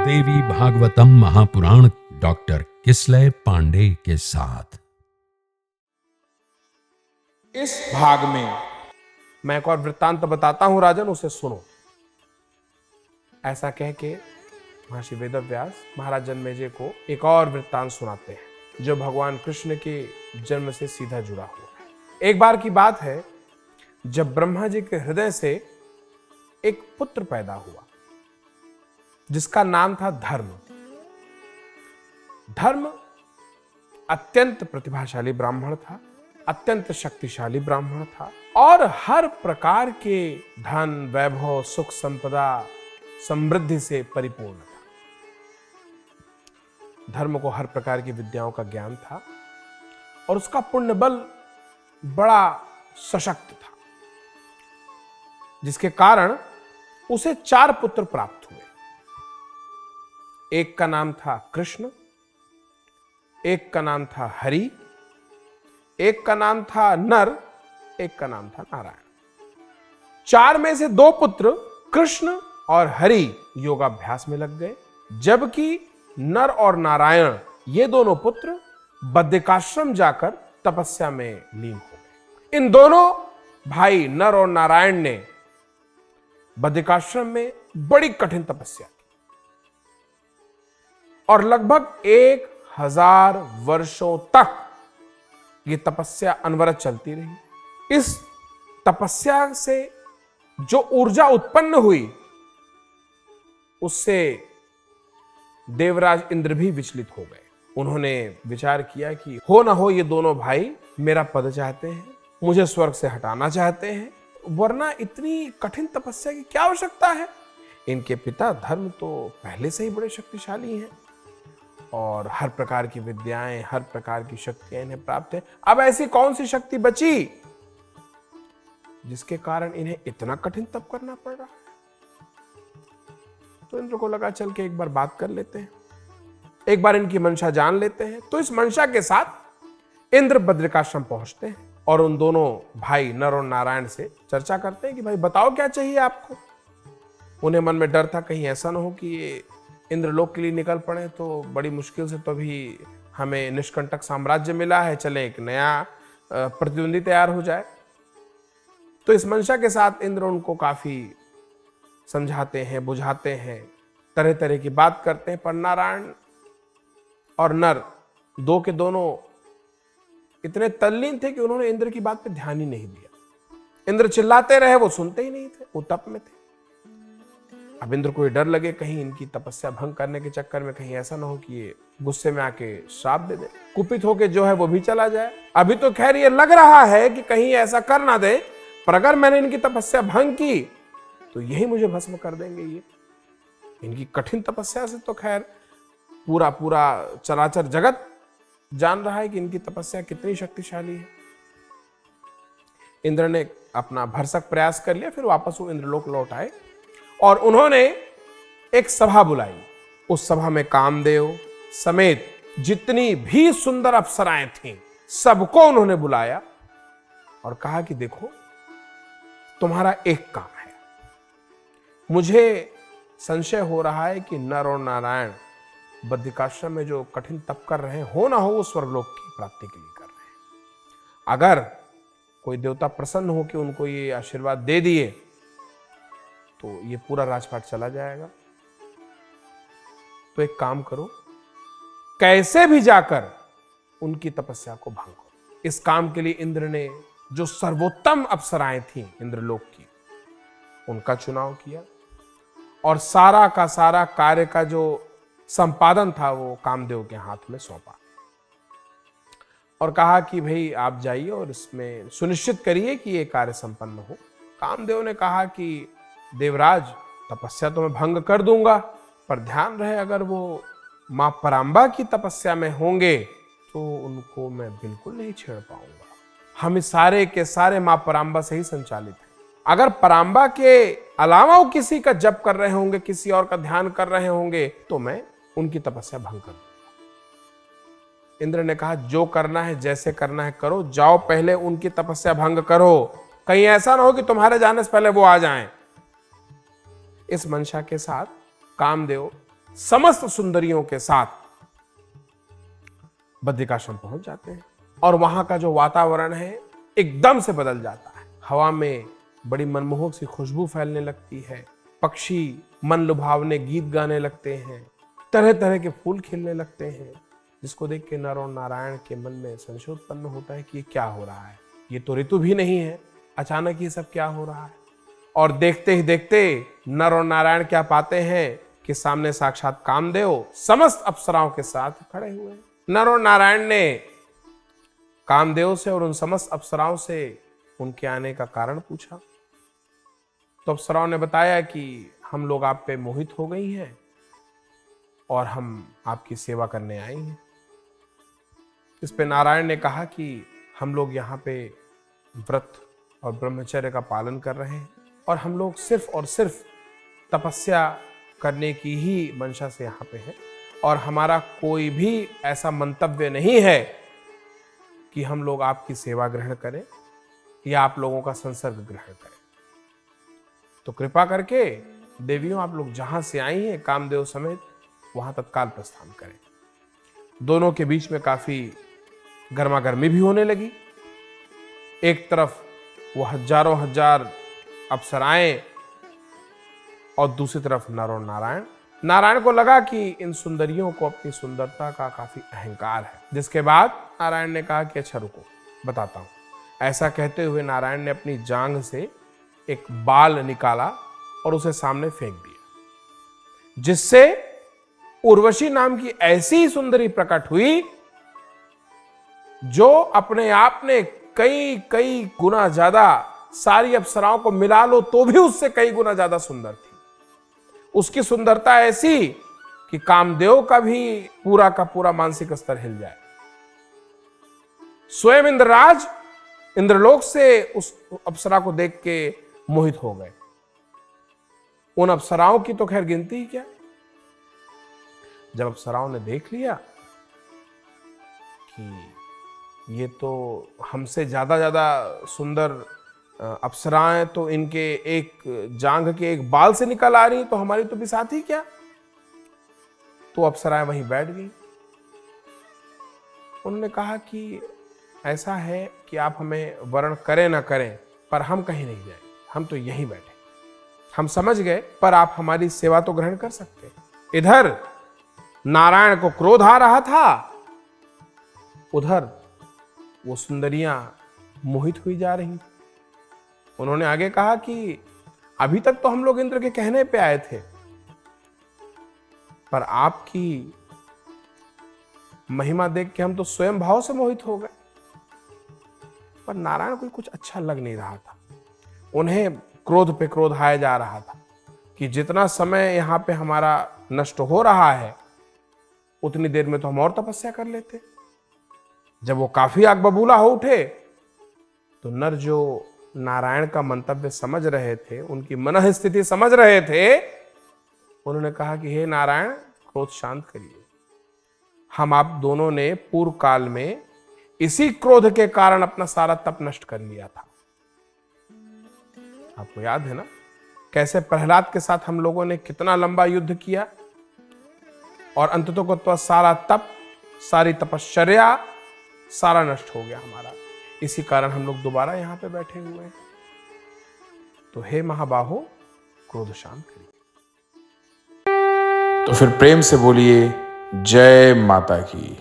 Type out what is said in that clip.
देवी Bhagavatam Mahapuran doctor Kislay Pandey के साथ। इस भाग में मैं एक और वृत्तांत बताता हूं राजन, उसे सुनो। ऐसा कह के महर्षि वेदव्यास महाराज जन्मेजय को एक और वृत्तांत सुनाते हैं जो भगवान कृष्ण के जन्म से सीधा जुड़ा हुआ है। एक बार की बात है जब ब्रह्मा जी के हृदय से एक पुत्र पैदा हुआ जिसका नाम था धर्म। धर्म अत्यंत प्रतिभाशाली ब्राह्मण था, अत्यंत शक्तिशाली ब्राह्मण था और हर प्रकार के धन, वैभव, सुख, संपदा, समृद्धि से परिपूर्ण था। धर्म को हर प्रकार की विद्याओं का ज्ञान था और उसका पुण्य बल बड़ा सशक्त था, जिसके कारण उसे 4 पुत्र प्राप्त हुए। एक का नाम था कृष्ण, एक का नाम था हरि, एक का नाम था नर, एक का नाम था नारायण। 4 में से 2 पुत्र कृष्ण और हरि योगाभ्यास में लग गए, जबकि नर और नारायण ये दोनों पुत्र बद्रिकाश्रम जाकर तपस्या में लीन हो गए। इन दोनों भाई नर और नारायण ने बद्रिकाश्रम में बड़ी कठिन तपस्या की और लगभग 1000 वर्षों तक ये तपस्या अनवरत चलती रही। इस तपस्या से जो ऊर्जा उत्पन्न हुई उससे देवराज इंद्र भी विचलित हो गए। उन्होंने विचार किया कि हो ना हो ये दोनों भाई मेरा पद चाहते हैं, मुझे स्वर्ग से हटाना चाहते हैं, वरना इतनी कठिन तपस्या की क्या आवश्यकता है। इनके पिता धर्म तो पहले से ही बड़े शक्तिशाली हैं और हर प्रकार की विद्याएं, हर प्रकार की शक्तियां इन्हें प्राप्त है। अब ऐसी कौन सी शक्ति बची जिसके कारण इन्हें इतना कठिन तप करना पड़ रहा है। तो इंद्र को लगा चल के एक बार बात कर लेते हैं, एक बार इनकी मंशा जान लेते हैं। तो इस मंशा के साथ इंद्र बद्रिकाश्रम पहुंचते हैं और उन दोनों भाई नर और नारायण से चर्चा करते हैं कि भाई बताओ क्या चाहिए आपको। उन्हें मन में डर था कहीं ऐसा ना हो कि ये इंद्रलोक के लिए निकल पड़े, तो बड़ी मुश्किल से तो भी हमें निष्कंटक साम्राज्य मिला है, चले एक नया प्रतिद्वंदी तैयार हो जाए। तो इस मंशा के साथ इंद्र उनको काफी समझाते हैं, बुझाते हैं, तरह तरह की बात करते हैं, पर नारायण और नर दो के दोनों इतने तल्लीन थे कि उन्होंने इंद्र की बात पे ध्यान ही नहीं दिया। इंद्र चिल्लाते रहे, वो सुनते ही नहीं थे, वो तप में थे। अब इंद्र को ये डर लगे कहीं इनकी तपस्या भंग करने के चक्कर में कहीं ऐसा ना हो कि ये गुस्से में आके श्राप दे दे, कुपित होके जो है वो भी चला जाए। अभी तो खैर ये लग रहा है कि कहीं ऐसा कर ना दे, पर अगर मैंने इनकी तपस्या भंग की तो यही मुझे भस्म कर देंगे। ये इनकी कठिन तपस्या से तो खैर पूरा पूरा चराचर जगत जान रहा है कि इनकी तपस्या कितनी शक्तिशाली है। इंद्र ने अपना भरसक प्रयास कर लिया, फिर वापस वो इंद्रलोक लौट आए और उन्होंने एक सभा बुलाई। उस सभा में कामदेव समेत जितनी भी सुंदर अप्सराएं थीं सबको उन्होंने बुलाया और कहा कि देखो तुम्हारा एक काम है, मुझे संशय हो रहा है कि नर और नारायण बद्रिकाश्रम में जो कठिन तप कर रहे हैं, हो ना हो वो स्वर्गलोक की प्राप्ति के लिए कर रहे हैं। अगर कोई देवता प्रसन्न हो कि उनको ये आशीर्वाद दे दिए तो ये पूरा राजपाट चला जाएगा। तो एक काम करो, कैसे भी जाकर उनकी तपस्या को भंग करो। इस काम के लिए इंद्र ने जो सर्वोत्तम अप्सराएं थीं इंद्रलोक की उनका चुनाव किया और सारा का सारा कार्य का जो संपादन था वो कामदेव के हाथ में सौंपा और कहा कि भाई आप जाइए और इसमें सुनिश्चित करिए कि ये कार्य संपन्न हो। कामदेव ने कहा कि देवराज तपस्या तो मैं भंग कर दूंगा, पर ध्यान रहे अगर वो मां परांबा की तपस्या में होंगे तो उनको मैं बिल्कुल नहीं छेड़ पाऊंगा। हम इस सारे के सारे मां परांबा से ही संचालित हैं। अगर परांबा के अलावा वो किसी का जप कर रहे होंगे, किसी और का ध्यान कर रहे होंगे, तो मैं उनकी तपस्या भंग कर दूंगा। इंद्र ने कहा जो करना है, जैसे करना है करो, जाओ पहले उनकी तपस्या भंग करो, कहीं ऐसा ना हो कि तुम्हारे जाने से पहले वो आ जाएं। इस मंशा के साथ कामदेव समस्त सुंदरियों के साथ बद्रिकाश्रम पहुंच जाते हैं और वहां का जो वातावरण है एकदम से बदल जाता है। हवा में बड़ी मनमोहक सी खुशबू फैलने लगती है, पक्षी मन लुभावने गीत गाने लगते हैं, तरह तरह के फूल खिलने लगते हैं, जिसको देख के नर और नारायण के मन में संशय उत्पन्न होता है कि ये क्या हो रहा है, ये तो ऋतु भी नहीं है, अचानक ये सब क्या हो रहा है। और देखते ही देखते नर और नारायण क्या पाते हैं कि सामने साक्षात कामदेव समस्त अप्सराओं के साथ खड़े हुए हैं। नर और नारायण ने कामदेव से और उन समस्त अप्सराओं से उनके आने का कारण पूछा, तो अप्सराओं ने बताया कि हम लोग आप पे मोहित हो गई हैं और हम आपकी सेवा करने आई हैं। इस पे नारायण ने कहा कि हम लोग यहाँ पे व्रत और ब्रह्मचर्य का पालन कर रहे हैं और हम लोग सिर्फ और सिर्फ तपस्या करने की ही मंशा से यहाँ पे हैं और हमारा कोई भी ऐसा मंतव्य नहीं है कि हम लोग आपकी सेवा ग्रहण करें या आप लोगों का संसर्ग ग्रहण करें। तो कृपा करके देवियों आप लोग जहां से आई हैं कामदेव समेत वहां तत्काल प्रस्थान करें। दोनों के बीच में काफी गर्मा गर्मी भी होने लगी। एक तरफ वो हजारों हजार अप्सराएं और दूसरी तरफ नर और नारायण। नारायण को लगा कि इन सुंदरियों को अपनी सुंदरता का काफी अहंकार है, जिसके बाद नारायण ने कहा कि अच्छा रुको बताता हूं। ऐसा कहते हुए नारायण ने अपनी जांघ से एक बाल निकाला और उसे सामने फेंक दिया, जिससे उर्वशी नाम की ऐसी सुंदरी प्रकट हुई जो अपने आप में कई कई गुना ज्यादा, सारी अप्सराओं को मिला लो तो भी उससे कई गुना ज्यादा सुंदर थी। उसकी सुंदरता ऐसी कि कामदेव का भी पूरा का पूरा मानसिक स्तर हिल जाए। स्वयं इंद्रराज इंद्रलोक से उस अप्सरा को देख के मोहित हो गए। उन अप्सराओं की तो खैर गिनती ही क्या। जब अप्सराओं ने देख लिया कि ये तो हमसे ज्यादा सुंदर अप्सराएं तो इनके एक जांघ के एक बाल से निकल आ रही, तो हमारी तो बिसात ही क्या। तो अप्सराएं वहीं बैठ गई। उन्होंने कहा कि ऐसा है कि आप हमें वर्ण करें ना करें, पर हम कहीं नहीं जाएंगे, हम तो यहीं बैठे। हम समझ गए, पर आप हमारी सेवा तो ग्रहण कर सकते हैं। इधर नारायण को क्रोध आ रहा था, उधर वो सुंदरियां मोहित हुई जा रही। उन्होंने आगे कहा कि अभी तक तो हम लोग इंद्र के कहने पे आए थे, पर आपकी महिमा देख के हम तो स्वयं भाव से मोहित हो गए। पर नारायण को कुछ अच्छा लग नहीं रहा था। उन्हें क्रोध पे क्रोध आया जा रहा था कि जितना समय यहां पे हमारा नष्ट हो रहा है उतनी देर में तो हम और तपस्या कर लेते। जब वो काफी आग बबूला हो उठे तो नर जो नारायण का मंतव्य समझ रहे थे, उनकी मनः स्थिति समझ रहे थे, उन्होंने कहा कि हे नारायण, क्रोध शांत करिए। हम आप दोनों ने पूर्व काल में इसी क्रोध के कारण अपना सारा तप नष्ट कर लिया था। आपको याद है ना कैसे प्रहलाद के साथ हम लोगों ने कितना लंबा युद्ध किया और अंततः सारा तप, सारी तपश्चर्या, सारा नष्ट हो गया हमारा। इसी कारण हम लोग दोबारा यहां पे बैठे हुए हैं। तो हे महाबाहो, क्रोध शांत करिए। तो फिर प्रेम से बोलिए जय माता की।